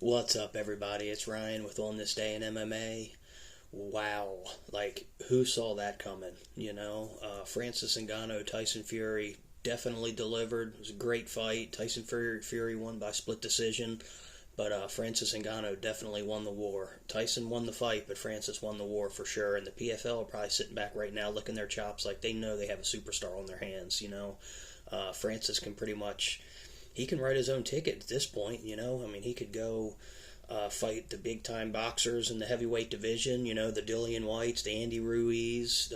What's up, everybody? It's Ryan with On This Day in MMA. Wow, like, who saw that coming? Francis Ngannou, Tyson Fury definitely delivered. It was a great fight. Tyson Fury won by split decision, but Francis Ngannou definitely won the war. Tyson won the fight, but Francis won the war for sure. And the PFL are probably sitting back right now licking their chops like they know they have a superstar on their hands. Francis can pretty much he can write his own ticket at this point. I mean, he could go fight the big time boxers in the heavyweight division, the Dillian Whites, the Andy Ruiz,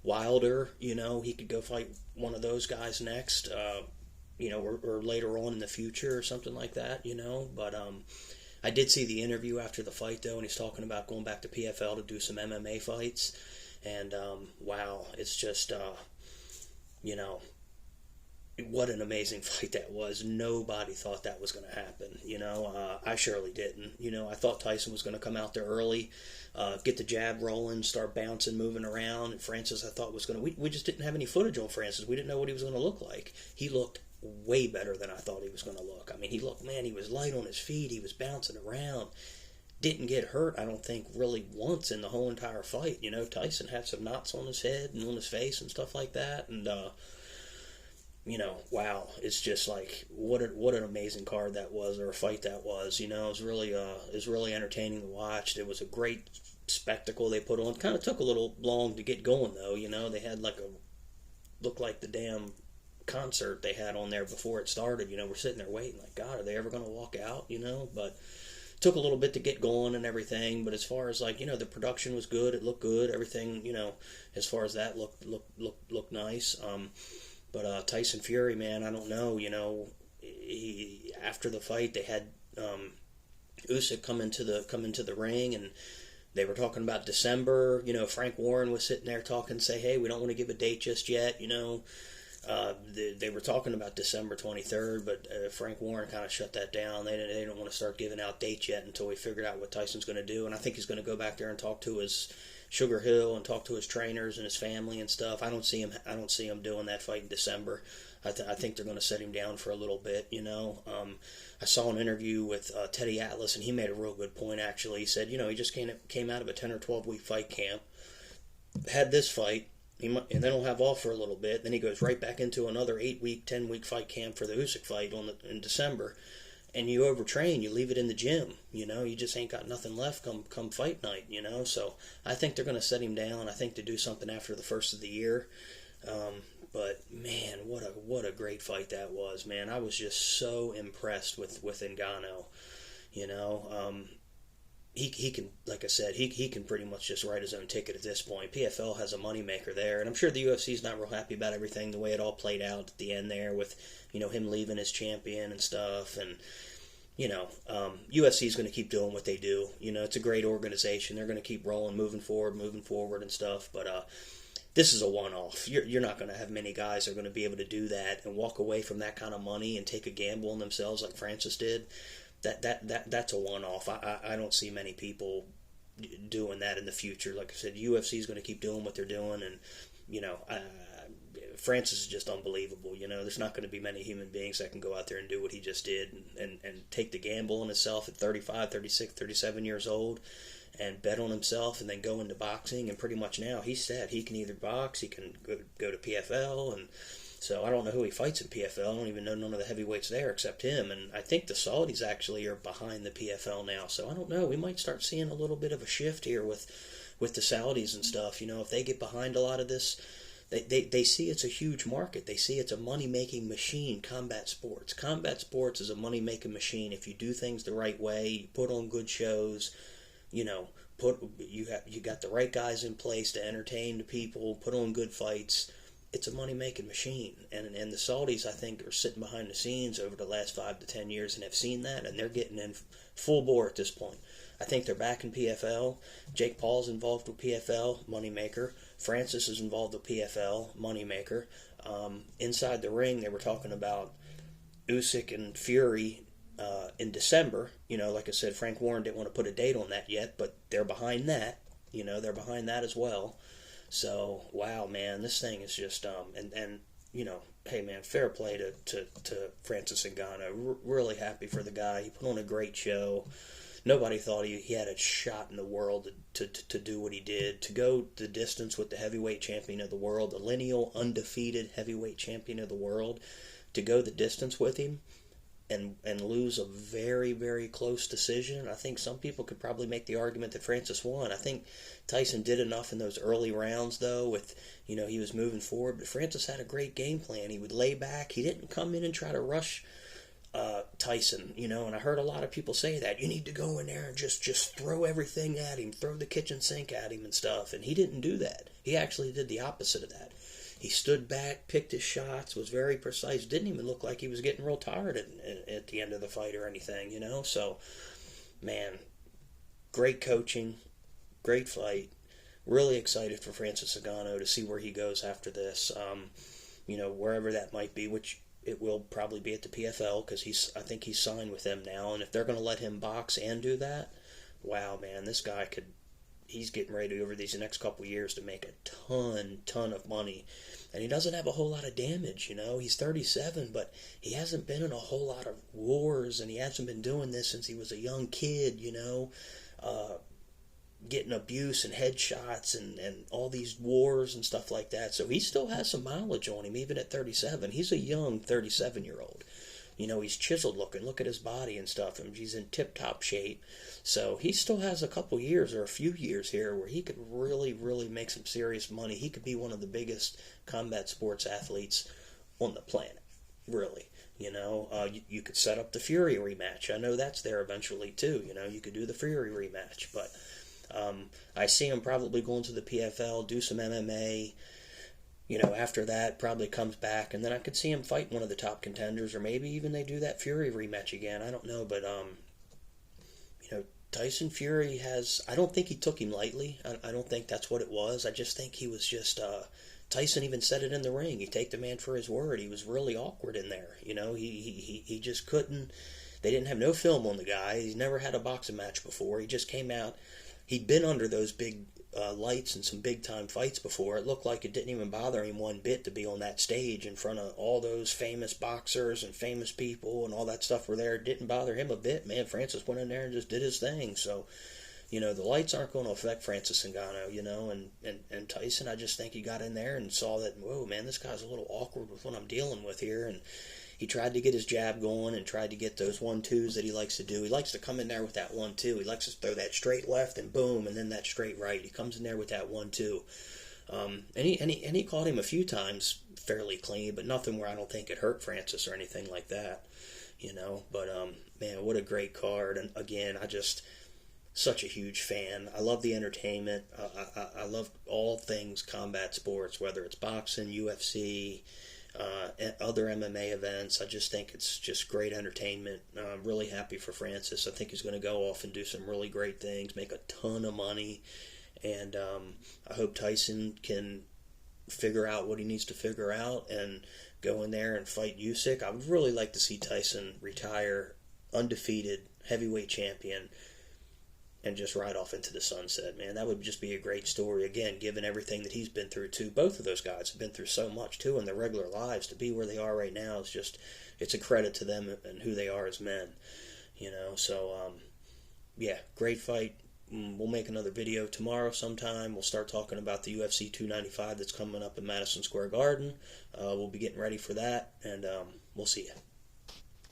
Wilder. He could go fight one of those guys next, or later on in the future or something like that. But I did see the interview after the fight, though, and he's talking about going back to PFL to do some MMA fights. And wow, it's just, what an amazing fight that was. Nobody thought that was going to happen. I surely didn't. I thought Tyson was going to come out there early, get the jab rolling, start bouncing, moving around. And Francis, I thought, was going to. We just didn't have any footage on Francis. We didn't know what he was going to look like. He looked way better than I thought he was going to look. I mean, he was light on his feet. He was bouncing around. Didn't get hurt, I don't think, really once in the whole entire fight. Tyson had some knots on his head and on his face and stuff like that. And, wow, it's just like what an amazing card that was, or a fight that was. It was really entertaining to watch. It was a great spectacle they put on. Kind of took a little long to get going though. They had looked like the damn concert they had on there before it started. We're sitting there waiting, like, God, are they ever going to walk out? But took a little bit to get going and everything. But as far as the production was good. It looked good. Everything, as far as that looked nice. But Tyson Fury, man, I don't know. After the fight, they had Usyk come into the ring, and they were talking about December. Frank Warren was sitting there talking, say, hey, we don't want to give a date just yet. They were talking about December 23rd, but Frank Warren kind of shut that down. They didn't want to start giving out dates yet until we figured out what Tyson's going to do. And I think he's going to go back there and talk to his Sugar Hill and talk to his trainers and his family and stuff. I don't see him doing that fight in December. I think they're going to set him down for a little bit. I saw an interview with Teddy Atlas, and he made a real good point. Actually, he said, he just came out of a 10 or 12 week fight camp, had this fight, and then he'll have off for a little bit. Then he goes right back into another 8-week, 10-week fight camp for the Usyk fight in December. And you overtrain, you leave it in the gym, you just ain't got nothing left come fight night, so I think they're going to set him down. I think to do something after the first of the year, but man, what a great fight that was, man. I was just so impressed with Ngannou. He can, like I said, he can pretty much just write his own ticket at this point. PFL has a moneymaker there, and I'm sure the UFC's not real happy about everything, the way it all played out at the end there with, him leaving as champion and stuff, and, UFC's going to keep doing what they do. It's a great organization. They're going to keep rolling, moving forward and stuff, but this is a one-off. You're not going to have many guys that are going to be able to do that and walk away from that kind of money and take a gamble on themselves like Francis did. That's a one-off. I don't see many people doing that in the future. Like I said, UFC is going to keep doing what they're doing, and Francis is just unbelievable. There's not going to be many human beings that can go out there and do what he just did and take the gamble on himself at 35, 36, 37 years old and bet on himself and then go into boxing. And pretty much now he's said he can either box, he can go to PFL, and so I don't know who he fights in PFL. I don't even know none of the heavyweights there except him. And I think the Saudis actually are behind the PFL now. So I don't know. We might start seeing a little bit of a shift here with the Saudis and stuff. If they get behind a lot of this, they see it's a huge market. They see it's a money-making machine, combat sports. Combat sports is a money-making machine. If you do things the right way, you put on good shows, you got the right guys in place to entertain the people, put on good fights. It's a money-making machine, and the Saudis, I think, are sitting behind the scenes over the last 5 to 10 years and have seen that, and they're getting in full bore at this point. I think they're back in PFL. Jake Paul's involved with PFL, moneymaker. Francis is involved with PFL, moneymaker. Inside the ring, they were talking about Usyk and Fury in December. Like I said, Frank Warren didn't want to put a date on that yet, but they're behind that. They're behind that as well. So, wow, man, this thing is just, and hey man, fair play to Francis Ngannou. Really happy for the guy. He put on a great show. Nobody thought he had a shot in the world to do what he did. To go the distance with the heavyweight champion of the world, the lineal undefeated heavyweight champion of the world, to go the distance with him and lose a very, very close decision. I think some people could probably make the argument that Francis won. I think Tyson did enough in those early rounds, though, with, he was moving forward. But Francis had a great game plan. He would lay back. He didn't come in and try to rush Tyson, and I heard a lot of people say that. You need to go in there and just throw everything at him, throw the kitchen sink at him and stuff. And he didn't do that. He actually did the opposite of that. He stood back, picked his shots, was very precise. Didn't even look like he was getting real tired at the end of the fight or anything, So, man, great coaching, great fight. Really excited for Francis Ngannou to see where he goes after this. Wherever that might be, which it will probably be at the PFL, because I think he's signed with them now. And if they're going to let him box and do that, wow, man, this guy he's getting ready over these next couple years to make a ton of money. And he doesn't have a whole lot of damage, He's 37, but he hasn't been in a whole lot of wars, and he hasn't been doing this since he was a young kid, getting abuse and headshots and all these wars and stuff like that. So he still has some mileage on him, even at 37. He's a young 37-year-old. He's chiseled looking. Look at his body and stuff. And he's in tip-top shape. So he still has a couple years or a few years here where he could really, really make some serious money. He could be one of the biggest combat sports athletes on the planet, really. You could set up the Fury rematch. I know that's there eventually, too. You could do the Fury rematch. But I see him probably going to the PFL, do some MMA. After that, probably comes back, and then I could see him fight one of the top contenders, or maybe even they do that Fury rematch again. I don't know, but Tyson Fury I don't think he took him lightly. I don't think that's what it was. I just think he was just. Tyson even said it in the ring. You take the man for his word. He was really awkward in there. He just couldn't. They didn't have no film on the guy. He's never had a boxing match before. He just came out. He'd been under those big lights and some big-time fights before. It looked like it didn't even bother him one bit to be on that stage in front of all those famous boxers and famous people and all that stuff were there. It didn't bother him a bit. Man, Francis went in there and just did his thing. So, the lights aren't going to affect Francis Ngannou, and Tyson, I just think he got in there and saw that, whoa, man, this guy's a little awkward with what I'm dealing with here, and he tried to get his jab going and tried to get those 1-2s that he likes to do. He likes to come in there with that 1-2. He likes to throw that straight left and boom, and then that straight right. He comes in there with that 1-2. And he caught him a few times fairly clean, but nothing where I don't think it hurt Francis or anything like that. But man, what a great card. And again, such a huge fan. I love the entertainment. I love all things combat sports, whether it's boxing, UFC, other MMA events. I just think it's just great entertainment. I'm really happy for Francis. I think he's going to go off and do some really great things, make a ton of money, and I hope Tyson can figure out what he needs to figure out and go in there and fight Usyk. I would really like to see Tyson retire undefeated heavyweight champion and just ride off into the sunset, man. That would just be a great story. Again, given everything that he's been through, too. Both of those guys have been through so much, too, in their regular lives. To be where they are right now is just, it's a credit to them and who they are as men, So, yeah, great fight. We'll make another video tomorrow sometime. We'll start talking about the UFC 295 that's coming up in Madison Square Garden. We'll be getting ready for that, and we'll see you.